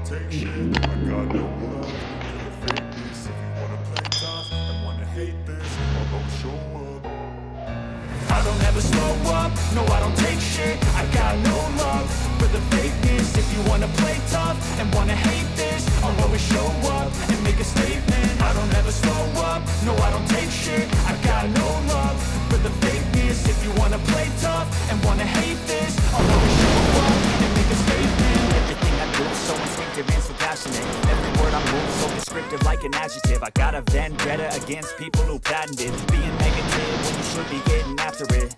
don't take shit. I got no love for the fakeness. If you wanna play tough and wanna hate this, I'll always show up. I don't ever slow up, no I don't take shit. I got no love for the fakeness. If you wanna play tough and wanna hate this, I'll always show up and make a statement. I don't ever slow up, no I don't take shit. I got no love for the fakeness. If you wanna play tough and wanna hate this, I'll always show up and make a statement. Everything I do is so instinctive and so passionate. Every word I move so descriptive like an adjective. I got a vendetta against people who patented being negative when you should be getting after it.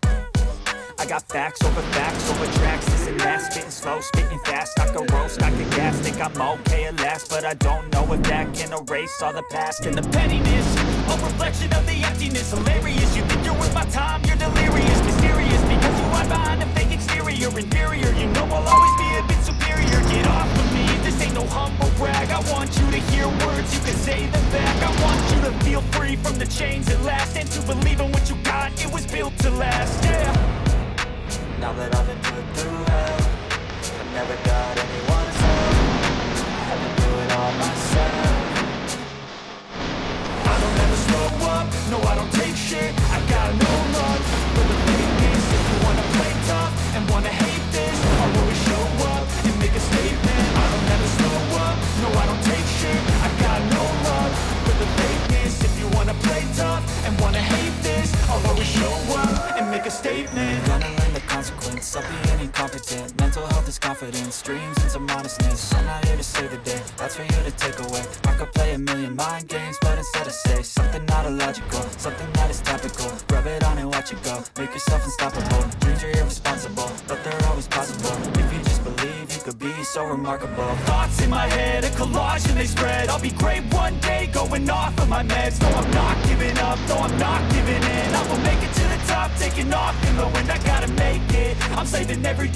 I got facts over tracks, this and that, spitting slow, spitting fast, I can roast, I can gas, think I'm okay at last, but I don't know if that can erase all the past and the pettiness, a reflection of the emptiness, hilarious, you think you're worth my time, you're delirious, mysterious, because you hide behind a fake exterior, inferior, you know I'll always be a bit superior, get off of me, this ain't no humble brag, I want you to hear words, you can say them back, I want you to feel free from the chains at last, and to believe in what you got, it was built to last, yeah. Now that I've been put through hell, I've never got anyone's help. I had to do it all myself. I don't ever slow up, no I don't take shit. I got no love for the fakeness. If you wanna play tough and wanna hate this, I'll always show up and make a statement. I don't ever slow up, no I don't take shit. I got no love for the fakeness. If you wanna play tough and wanna hate this, I'll always show up and make a statement. Consequence of being incompetent. Mental health is confidence, dreams and some honestness. I'm not here to save the day, that's for you to take away. I could play a million mind games, but instead I say something not illogical, something that is topical. Rub it on and watch it go, make yourself unstoppable. Dreams are irresponsible, but they're always possible. If you just believe, you could be so remarkable. Thoughts in my head, a collage and they spread. I'll be great one day, going off of my meds. No, I'm not giving up, no, I'm not giving in. I will make it to the top, taking off in the wind. I gotta make it, I'm saving every